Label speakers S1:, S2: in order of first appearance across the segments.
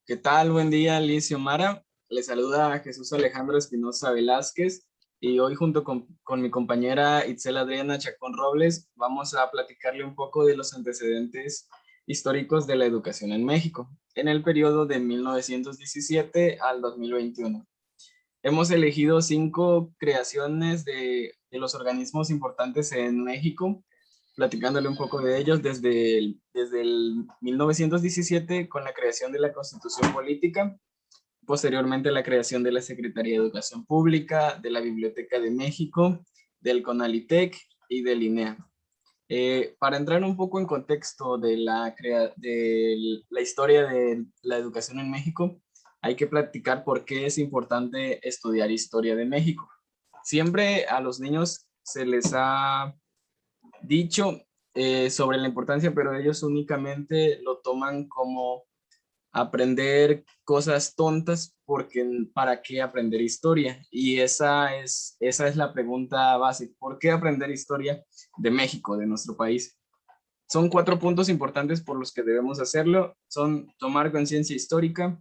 S1: ¿Qué tal? Buen día, Liz y Omara. Les saluda a Jesús Alejandro Espinosa Velázquez y hoy junto con mi compañera Itzel Adriana Chacón Robles vamos a platicarle un poco de los antecedentes históricos de la educación en México en el periodo de 1917 al 2021. Hemos elegido 5 creaciones de los organismos importantes en México, platicándole un poco de ellos desde el 1917 con la creación de la Constitución Política, posteriormente la creación de la Secretaría de Educación Pública, de la Biblioteca de México, del CONALITEC y del INEA. Para entrar un poco en contexto de la historia de la educación en México, hay que platicar por qué es importante estudiar historia de México. Siempre a los niños se les ha dicho sobre la importancia, pero ellos únicamente lo toman como aprender cosas tontas, porque ¿para qué aprender historia? Y esa es la pregunta básica. ¿Por qué aprender historia de México, de nuestro país? Son 4 puntos importantes por los que debemos hacerlo. Son tomar conciencia histórica,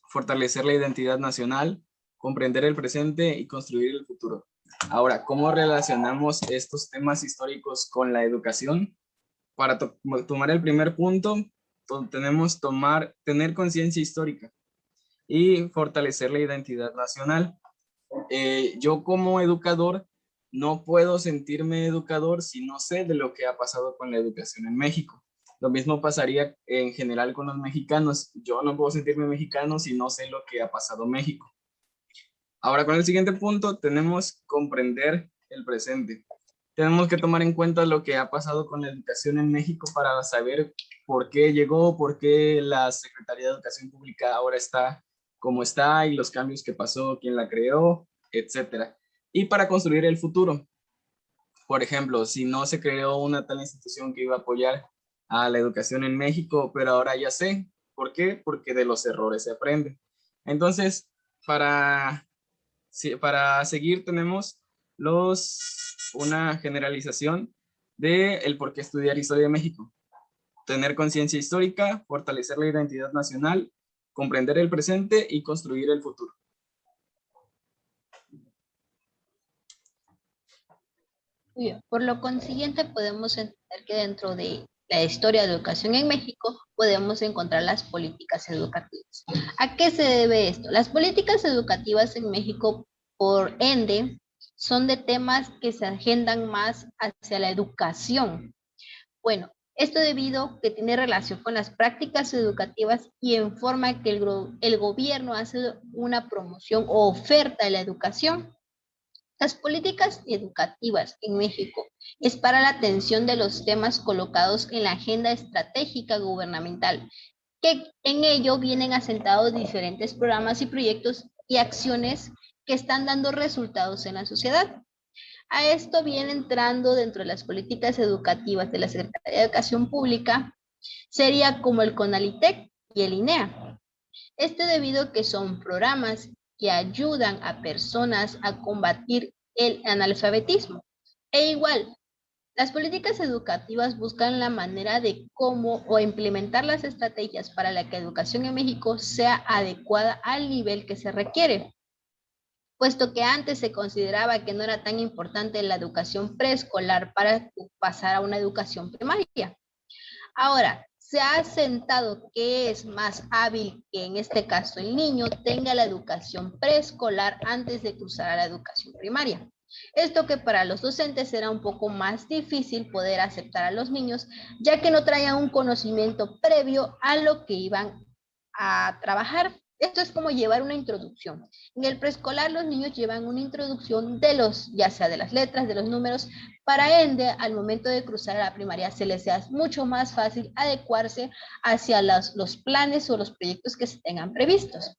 S1: fortalecer la identidad nacional, comprender el presente y construir el futuro. Ahora, ¿cómo relacionamos estos temas históricos con la educación? Para tomar el primer punto, tenemos tener conciencia histórica y fortalecer la identidad nacional. Yo como educador no puedo sentirme educador si no sé de lo que ha pasado con la educación en México. Lo mismo pasaría en general con los mexicanos. Yo no puedo sentirme mexicano si no sé lo que ha pasado en México. Ahora, con el siguiente punto, tenemos comprender el presente. Tenemos que tomar en cuenta lo que ha pasado con la educación en México para saber por qué llegó, por qué la Secretaría de Educación Pública ahora está como está y los cambios que pasó, quién la creó, etcétera. Y para construir el futuro. Por ejemplo, si no se creó una tal institución que iba a apoyar a la educación en México, pero ahora ya sé. ¿Por qué? Porque de los errores se aprende. Entonces, para seguir tenemos una generalización de el por qué estudiar historia de México. Tener conciencia histórica, fortalecer la identidad nacional, comprender el presente y construir el futuro.
S2: Bien, por lo consiguiente, podemos entender que dentro de la historia de educación en México podemos encontrar las políticas educativas. ¿A qué se debe esto? Las políticas educativas en México, por ende, son de temas que se agendan más hacia la educación. Bueno, esto debido a que tiene relación con las prácticas educativas y en forma que el gobierno hace una promoción o oferta de la educación. Las políticas educativas en México es para la atención de los temas colocados en la agenda estratégica gubernamental, que en ello vienen asentados diferentes programas y proyectos y acciones que están dando resultados en la sociedad. A esto viene entrando dentro de las políticas educativas de la Secretaría de Educación Pública, sería como el CONALITEC y el INEA. Debido a que son programas que ayudan a personas a combatir el analfabetismo. E igual, las políticas educativas buscan la manera de cómo o implementar las estrategias para la que la educación en México sea adecuada al nivel que se requiere, puesto que antes se consideraba que no era tan importante la educación preescolar para pasar a una educación primaria. Ahora, se ha asentado que es más hábil que en este caso el niño tenga la educación preescolar antes de cruzar a la educación primaria. Esto que para los docentes era un poco más difícil poder aceptar a los niños, ya que no traían un conocimiento previo a lo que iban a trabajar. Esto es como llevar una introducción. En el preescolar los niños llevan una introducción de ya sea de las letras, de los números, para ende, al momento de cruzar a la primaria se les sea mucho más fácil adecuarse hacia los planes o los proyectos que se tengan previstos.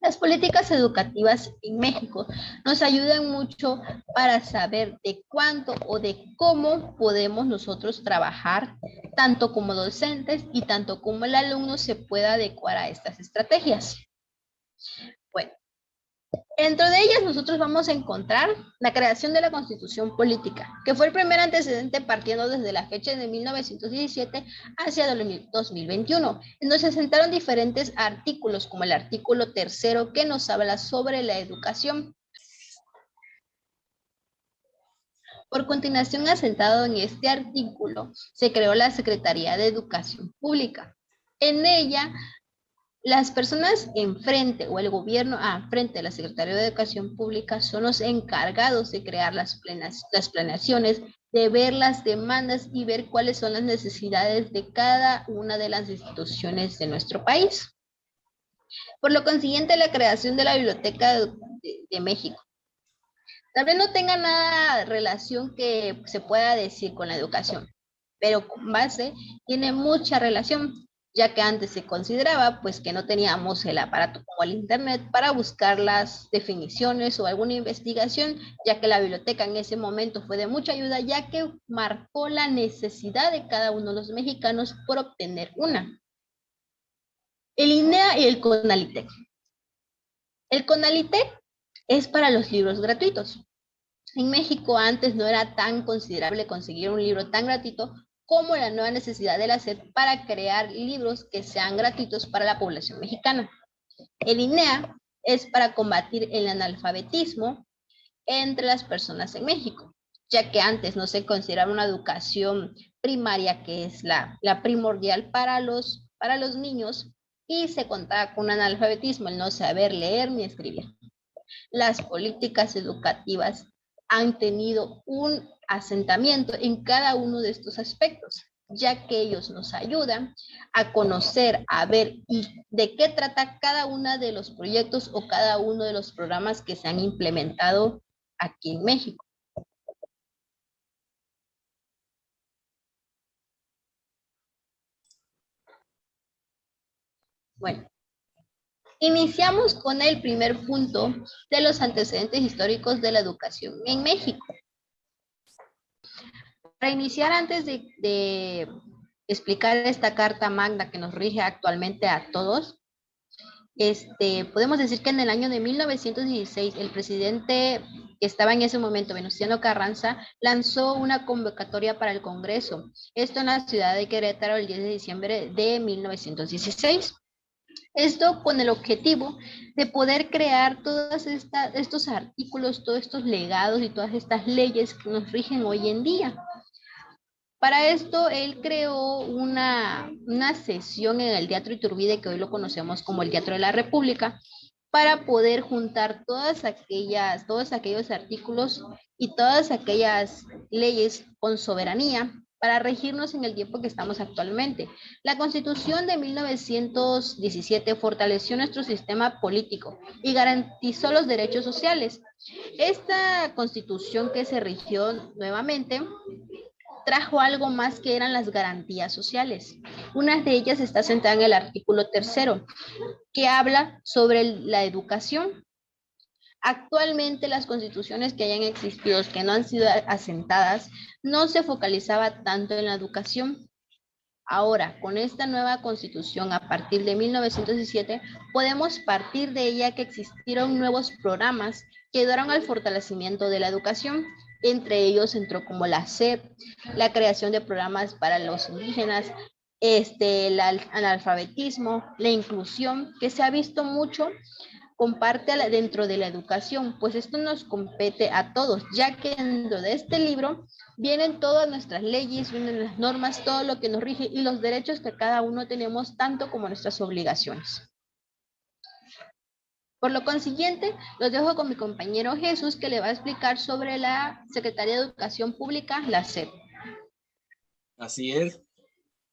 S2: Las políticas educativas en México nos ayudan mucho para saber de cuánto o de cómo podemos nosotros trabajar, tanto como docentes y tanto como el alumno se pueda adecuar a estas estrategias. Bueno, Dentro de ellas nosotros vamos a encontrar la creación de la Constitución Política, que fue el primer antecedente partiendo desde la fecha de 1917 hacia 2021, en donde se sentaron diferentes artículos, como el artículo 3 que nos habla sobre la educación. Por continuación, asentado en este artículo, se creó la Secretaría de Educación Pública. En ella, las personas enfrente o el gobierno frente a la Secretaría de Educación Pública son los encargados de crear las planeaciones, de ver las demandas y ver cuáles son las necesidades de cada una de las instituciones de nuestro país. Por lo consiguiente, la creación de la Biblioteca de México. Tal vez no tenga nada relación que se pueda decir con la educación, pero con base tiene mucha relación, ya que antes se consideraba pues que no teníamos el aparato como el internet para buscar las definiciones o alguna investigación, ya que la biblioteca en ese momento fue de mucha ayuda, ya que marcó la necesidad de cada uno de los mexicanos por obtener una. El INEA y el CONALITEC. El CONALITEC es para los libros gratuitos. En México antes no era tan considerable conseguir un libro tan gratuito como la nueva necesidad de la SEP para crear libros que sean gratuitos para la población mexicana. El INEA es para combatir el analfabetismo entre las personas en México, ya que antes no se consideraba una educación primaria que es la primordial para los niños y se contaba con un analfabetismo, el no saber leer ni escribir. Las políticas educativas han tenido un asentamiento en cada uno de estos aspectos, ya que ellos nos ayudan a conocer, a ver y de qué trata cada uno de los proyectos o cada uno de los programas que se han implementado aquí en México. Bueno, iniciamos con el primer punto de los antecedentes históricos de la educación en México. Para iniciar, antes de explicar esta carta magna que nos rige actualmente a todos, podemos decir que en el año de 1916 el presidente que estaba en ese momento, Venustiano Carranza, lanzó una convocatoria para el Congreso, esto en la ciudad de Querétaro el 10 de diciembre de 1916. Esto con el objetivo de poder crear todos estos artículos, todos estos legados y todas estas leyes que nos rigen hoy en día. Para esto, él creó una sesión en el Teatro Iturbide, que hoy lo conocemos como el Teatro de la República, para poder juntar todos aquellos artículos y todas aquellas leyes con soberanía para regirnos en el tiempo que estamos actualmente. La Constitución de 1917 fortaleció nuestro sistema político y garantizó los derechos sociales. Esta Constitución que se rigió nuevamente trajo algo más que eran las garantías sociales. Una de ellas está sentada en el artículo 3, que habla sobre la educación. Actualmente las constituciones que hayan existido, que no han sido asentadas, no se focalizaba tanto en la educación. Ahora, con esta nueva constitución, a partir de 1917, podemos partir de ella que existieron nuevos programas que ayudaron al fortalecimiento de la educación. Entre ellos entró como la SEP, la creación de programas para los indígenas, el analfabetismo, la inclusión, que se ha visto mucho comparte dentro de la educación, pues esto nos compete a todos, ya que dentro de este libro vienen todas nuestras leyes, vienen las normas, todo lo que nos rige y los derechos que cada uno tenemos, tanto como nuestras obligaciones. Por lo consiguiente, los dejo con mi compañero Jesús, que le va a explicar sobre la Secretaría de Educación Pública, la SEP.
S1: Así es,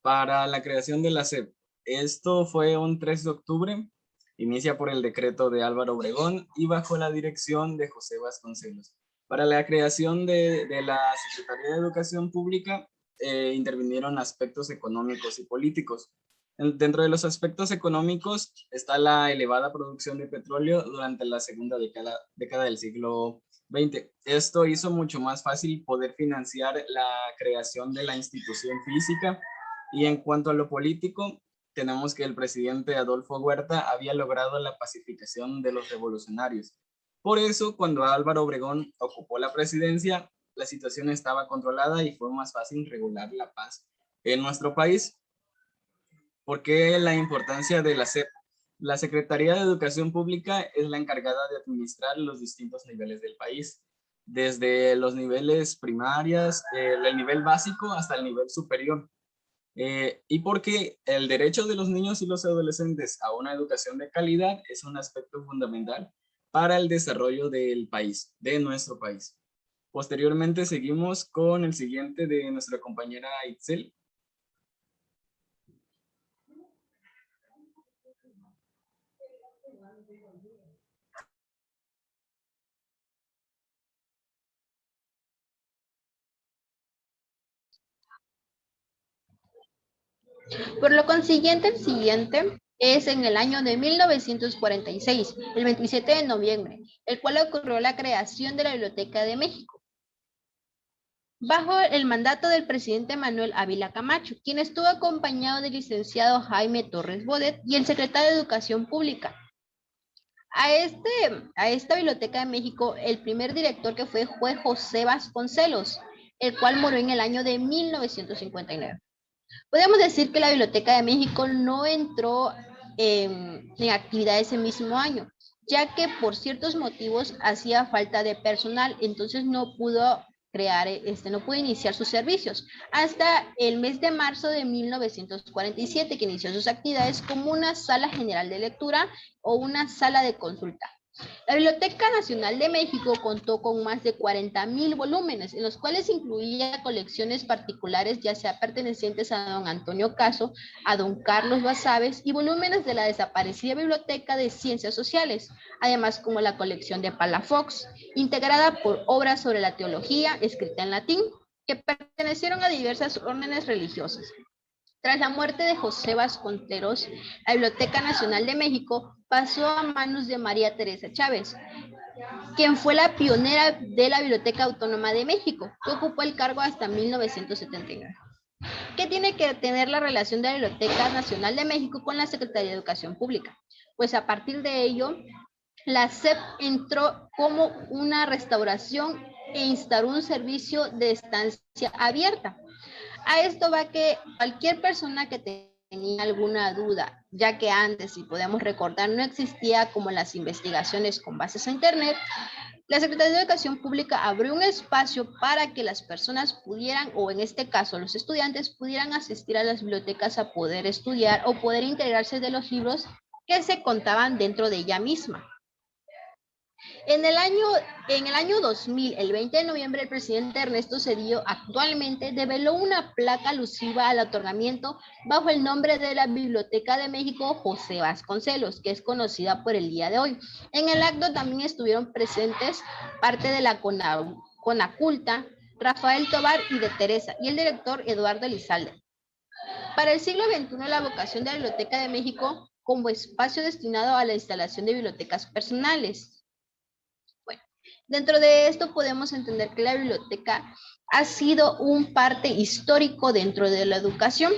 S1: para la creación de la SEP. Esto fue un 3 de octubre, inicia por el decreto de Álvaro Obregón y bajo la dirección de José Vasconcelos. Para la creación de la Secretaría de Educación Pública intervinieron aspectos económicos y políticos. Dentro de los aspectos económicos está la elevada producción de petróleo durante la segunda década del siglo XX. Esto hizo mucho más fácil poder financiar la creación de la institución física. Y en cuanto a lo político, tenemos que el presidente Adolfo Huerta había logrado la pacificación de los revolucionarios. Por eso, cuando Álvaro Obregón ocupó la presidencia, la situación estaba controlada y fue más fácil regular la paz en nuestro país. ¿Por qué la importancia de la SEP? La Secretaría de Educación Pública es la encargada de administrar los distintos niveles del país, desde los niveles primarias, el nivel básico hasta el nivel superior. Y porque el derecho de los niños y los adolescentes a una educación de calidad es un aspecto fundamental para el desarrollo del país, de nuestro país. Posteriormente seguimos con el siguiente de nuestra compañera Itzel.
S2: Por lo consiguiente, el siguiente es en el año de 1946, el 27 de noviembre, el cual ocurrió la creación de la Biblioteca de México, bajo el mandato del presidente Manuel Ávila Camacho, quien estuvo acompañado del licenciado Jaime Torres Bodet y el secretario de Educación Pública. A esta Biblioteca de México, el primer director que fue José Vasconcelos, el cual murió en el año de 1959. Podemos decir que la Biblioteca de México no entró en actividad ese mismo año, ya que por ciertos motivos hacía falta de personal, entonces no pudo no pudo iniciar sus servicios hasta el mes de marzo de 1947, que inició sus actividades como una sala general de lectura o una sala de consulta. La Biblioteca Nacional de México contó con más de 40,000 volúmenes, en los cuales incluía colecciones particulares, ya sea pertenecientes a don Antonio Caso, a don Carlos Basaves, y volúmenes de la desaparecida Biblioteca de Ciencias Sociales, además como la colección de Palafox, integrada por obras sobre la teología, escrita en latín, que pertenecieron a diversas órdenes religiosas. Tras la muerte de José Vasconcelos, la Biblioteca Nacional de México pasó a manos de María Teresa Chávez, quien fue la pionera de la Biblioteca Autónoma de México, que ocupó el cargo hasta 1979. ¿Qué tiene que tener la relación de la Biblioteca Nacional de México con la Secretaría de Educación Pública? Pues a partir de ello, la SEP entró como una restauración e instauró un servicio de estancia abierta. A esto va que cualquier persona que tenía alguna duda, ya que antes, si podemos recordar, no existía como las investigaciones con bases a Internet, la Secretaría de Educación Pública abrió un espacio para que las personas pudieran, o en este caso los estudiantes, pudieran asistir a las bibliotecas a poder estudiar o poder integrarse de los libros que se contaban dentro de ella misma. En el año 2000, el 20 de noviembre, el presidente Ernesto Zedillo actualmente develó una placa alusiva al otorgamiento bajo el nombre de la Biblioteca de México José Vasconcelos, que es conocida por el día de hoy. En el acto también estuvieron presentes parte de la Conaculta, Rafael Tobar y de Teresa, y el director Eduardo Elizalde. Para el siglo XXI, la vocación de la Biblioteca de México como espacio destinado a la instalación de bibliotecas personales. Dentro de esto podemos entender que la biblioteca ha sido un parte histórico dentro de la educación.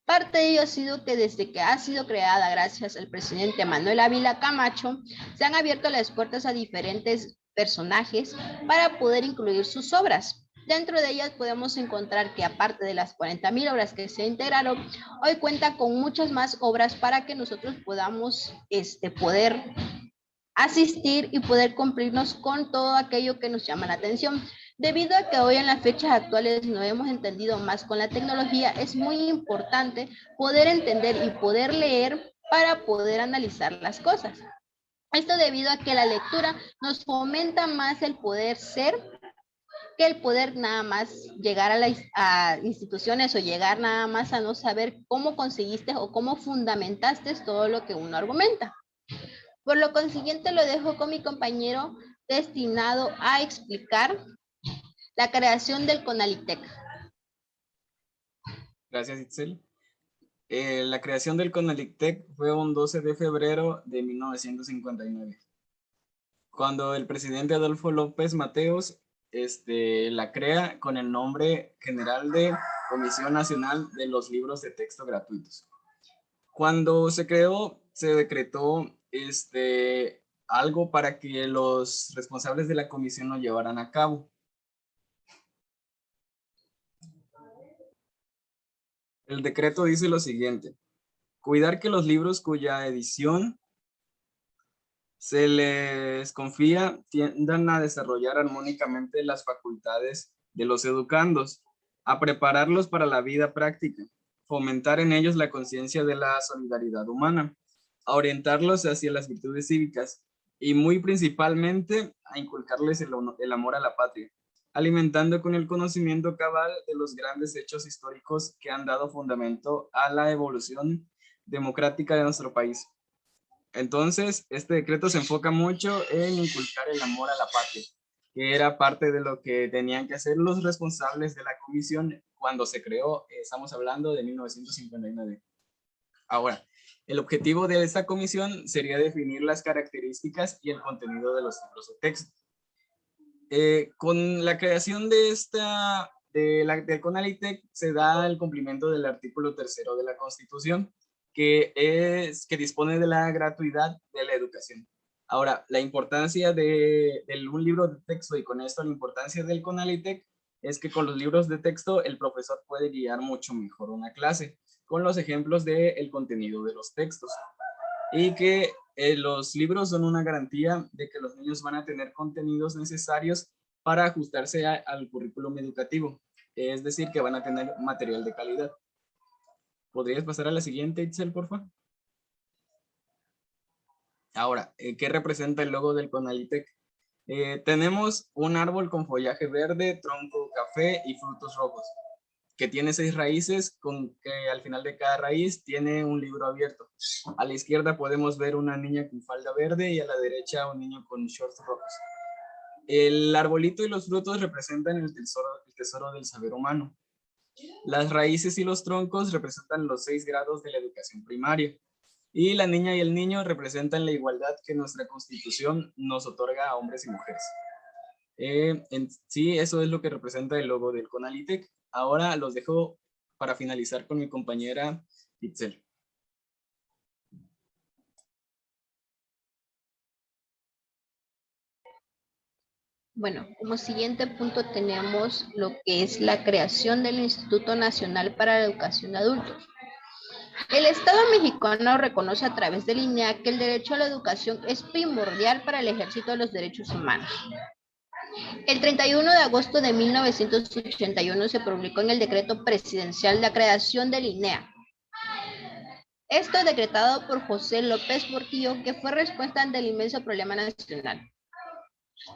S2: Parte de ello ha sido que desde que ha sido creada gracias al presidente Manuel Ávila Camacho, se han abierto las puertas a diferentes personajes para poder incluir sus obras. Dentro de ellas podemos encontrar que aparte de las 40,000 obras que se integraron, hoy cuenta con muchas más obras para que nosotros podamos poder asistir y poder cumplirnos con todo aquello que nos llama la atención. Debido a que hoy en las fechas actuales no hemos entendido más con la tecnología, es muy importante poder entender y poder leer para poder analizar las cosas. Esto debido a que la lectura nos fomenta más el poder ser que el poder nada más llegar a instituciones o llegar nada más a no saber cómo conseguiste o cómo fundamentaste todo lo que uno argumenta. Por lo consiguiente, lo dejo con mi compañero destinado a explicar la creación del CONALITEC.
S1: Gracias, Itzel. La creación del CONALITEC fue un 12 de febrero de 1959, cuando el presidente Adolfo López Mateos la crea con el nombre general de Comisión Nacional de los Libros de Texto Gratuitos. Cuando se creó, se decretó algo para que los responsables de la comisión lo llevaran a cabo. El decreto dice lo siguiente: cuidar que los libros cuya edición se les confía tiendan a desarrollar armónicamente las facultades de los educandos, a prepararlos para la vida práctica, fomentar en ellos la conciencia de la solidaridad humana, a orientarlos hacia las virtudes cívicas y muy principalmente a inculcarles el amor a la patria, alimentando con el conocimiento cabal de los grandes hechos históricos que han dado fundamento a la evolución democrática de nuestro país. Entonces, este decreto se enfoca mucho en inculcar el amor a la patria, que era parte de lo que tenían que hacer los responsables de la comisión cuando se creó. Estamos hablando de 1959. Ahora, el objetivo de esta comisión sería definir las características y el contenido de los libros de texto. Con la creación de del CONALITEC se da el cumplimiento del artículo 3º de la Constitución, que dispone de la gratuidad de la educación. Ahora, la importancia de un libro de texto, y con esto la importancia del CONALITEC, es que con los libros de texto el profesor puede guiar mucho mejor una clase, con los ejemplos del contenido de los textos. Y que los libros son una garantía de que los niños van a tener contenidos necesarios para ajustarse al currículum educativo, es decir, que van a tener material de calidad. ¿Podrías pasar a la siguiente, Itzel, por favor? Ahora, ¿qué representa el logo del CONALITEC? Tenemos un árbol con follaje verde, tronco café y frutos rojos, que tiene 6 raíces, con que al final de cada raíz tiene un libro abierto. A la izquierda podemos ver una niña con falda verde y a la derecha un niño con shorts rojos. El arbolito y los frutos representan el tesoro del saber humano. Las raíces y los troncos representan los 6 grados de la educación primaria. Y la niña y el niño representan la igualdad que nuestra Constitución nos otorga a hombres y mujeres. Sí, eso es lo que representa el logo del CONALITEC. Ahora los dejo para finalizar con mi compañera Itzel.
S2: Bueno, como siguiente punto tenemos lo que es la creación del Instituto Nacional para la Educación de Adultos. El Estado mexicano reconoce a través del INEA que el derecho a la educación es primordial para el ejercicio de los derechos humanos. El 31 de agosto de 1981 se publicó en el decreto presidencial la creación del INEA. Esto decretado por José López Portillo, que fue respuesta ante el inmenso problema nacional.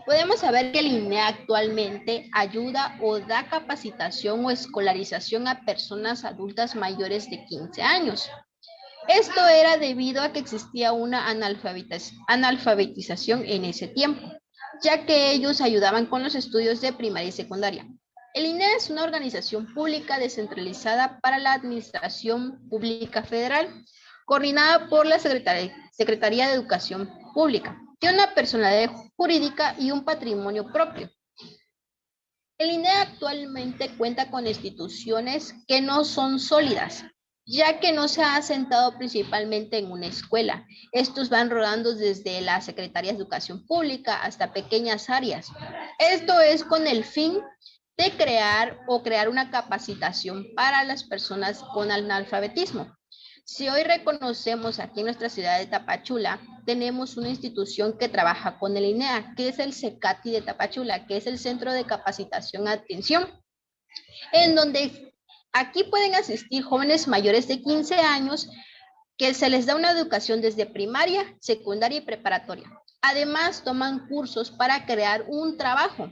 S2: Podemos saber que el INEA actualmente ayuda o da capacitación o escolarización a personas adultas mayores de 15 años. Esto era debido a que existía una analfabetización en ese tiempo, ya que ellos ayudaban con los estudios de primaria y secundaria. El INEA es una organización pública descentralizada para la Administración Pública Federal, coordinada por la Secretaría de Educación Pública. Tiene una personalidad jurídica y un patrimonio propio. El INEA actualmente cuenta con instituciones que no son sólidas, ya que no se ha asentado principalmente en una escuela. Estos van rodando desde la Secretaría de Educación Pública hasta pequeñas áreas. Esto es con el fin de crear una capacitación para las personas con analfabetismo. Si hoy reconocemos aquí en nuestra ciudad de Tapachula, tenemos una institución que trabaja con el INEA, que es el CECATI de Tapachula, que es el Centro de Capacitación y Atención, en donde aquí pueden asistir jóvenes mayores de 15 años que se les da una educación desde primaria, secundaria y preparatoria. Además, toman cursos para crear un trabajo.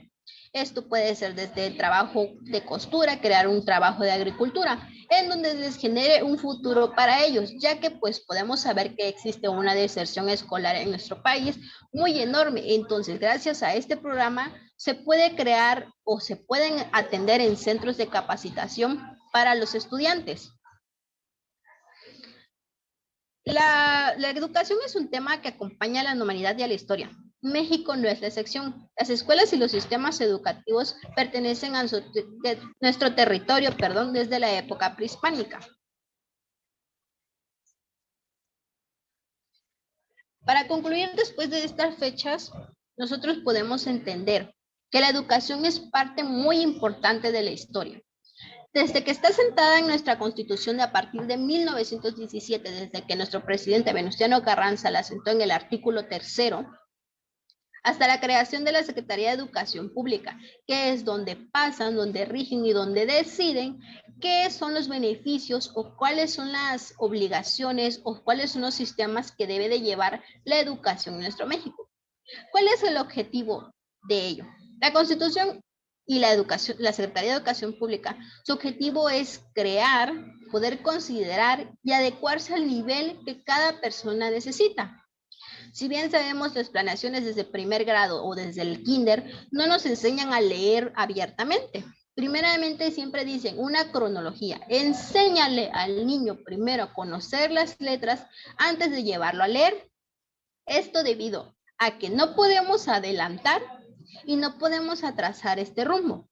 S2: Esto puede ser desde el trabajo de costura, crear un trabajo de agricultura, en donde les genere un futuro para ellos, ya que pues podemos saber que existe una deserción escolar en nuestro país muy enorme. Entonces, gracias a este programa, se puede crear o se pueden atender en centros de capacitación para los estudiantes. La educación es un tema que acompaña a la humanidad y a la historia. México no es la excepción. Las escuelas y los sistemas educativos pertenecen a nuestro territorio, desde la época prehispánica. Para concluir, después de estas fechas, nosotros podemos entender que la educación es parte muy importante de la historia. Desde que está sentada en nuestra Constitución a partir de 1917, desde que nuestro presidente Venustiano Carranza la sentó en el artículo 3º, hasta la creación de la Secretaría de Educación Pública, que es donde pasan, donde rigen y donde deciden qué son los beneficios o cuáles son las obligaciones o cuáles son los sistemas que debe de llevar la educación en nuestro México. ¿Cuál es el objetivo de ello? La Constitución y la educación, la Secretaría de Educación Pública, su objetivo es crear, poder considerar y adecuarse al nivel que cada persona necesita. Si bien sabemos las planeaciones desde primer grado o desde el kinder, no nos enseñan a leer abiertamente. Primeramente siempre dicen una cronología. Enséñale al niño primero a conocer las letras antes de llevarlo a leer. Esto debido a que no podemos adelantar y no podemos atrasar este rumbo.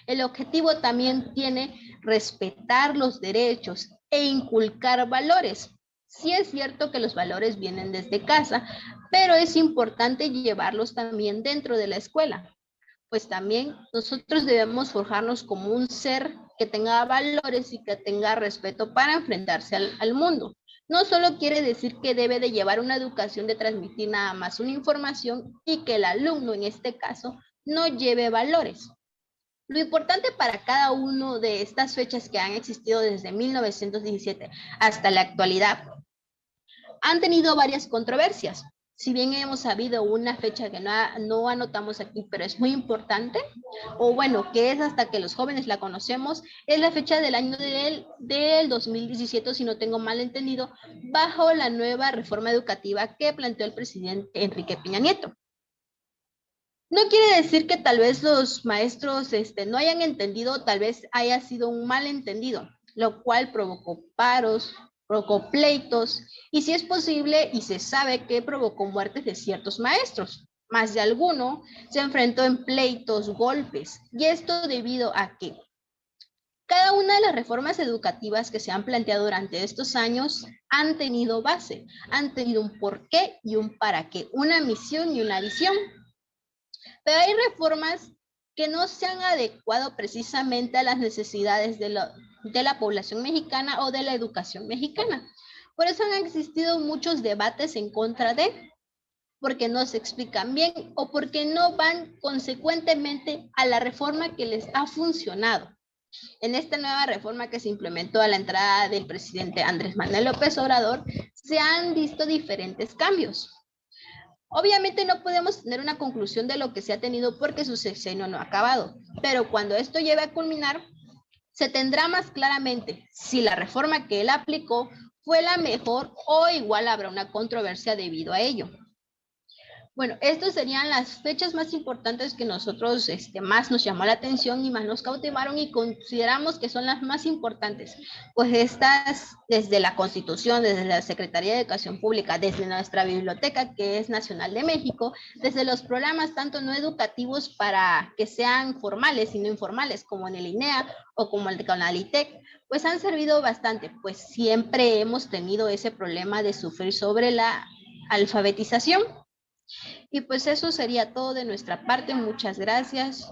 S2: El objetivo también tiene respetar los derechos e inculcar valores. Sí es cierto que los valores vienen desde casa, pero es importante llevarlos también dentro de la escuela, pues también nosotros debemos forjarnos como un ser que tenga valores y que tenga respeto para enfrentarse al mundo. No solo quiere decir que debe de llevar una educación de transmitir nada más una información y que el alumno en este caso no lleve valores. Lo importante para cada una de estas fechas que han existido desde 1917 hasta la actualidad han tenido varias controversias. Si bien hemos sabido una fecha que no anotamos aquí, pero es muy importante, o bueno, que es hasta que los jóvenes la conocemos, es la fecha del año del 2017, si no tengo mal entendido, bajo la nueva reforma educativa que planteó el presidente Enrique Peña Nieto. No quiere decir que tal vez los maestros no hayan entendido, tal vez haya sido un malentendido, lo cual provocó paros, provocó pleitos, y si es posible y se sabe que provocó muertes de ciertos maestros. Más de alguno se enfrentó en pleitos, golpes, y esto debido a que cada una de las reformas educativas que se han planteado durante estos años han tenido base, han tenido un porqué y un para qué, una misión y una visión. Pero hay reformas que no se han adecuado precisamente a las necesidades de la población mexicana o de la educación mexicana. Por eso han existido muchos debates en contra de, porque no se explican bien o porque no van consecuentemente a la reforma que les ha funcionado. En esta nueva reforma que se implementó a la entrada del presidente Andrés Manuel López Obrador, se han visto diferentes cambios. Obviamente no podemos tener una conclusión de lo que se ha tenido porque su sexenio no ha acabado, pero cuando esto llegue a culminar, se tendrá más claramente si la reforma que él aplicó fue la mejor o igual habrá una controversia debido a ello. Bueno, estas serían las fechas más importantes que nosotros más nos llamó la atención y más nos cautivaron y consideramos que son las más importantes. Pues estas, desde la Constitución, desde la Secretaría de Educación Pública, desde nuestra biblioteca, que es Nacional de México, desde los programas tanto no educativos para que sean formales y no informales, como en el INEA o como el de Conalitec, pues han servido bastante, pues siempre hemos tenido ese problema de sufrir sobre la alfabetización. Y pues eso sería todo de nuestra parte. Muchas gracias.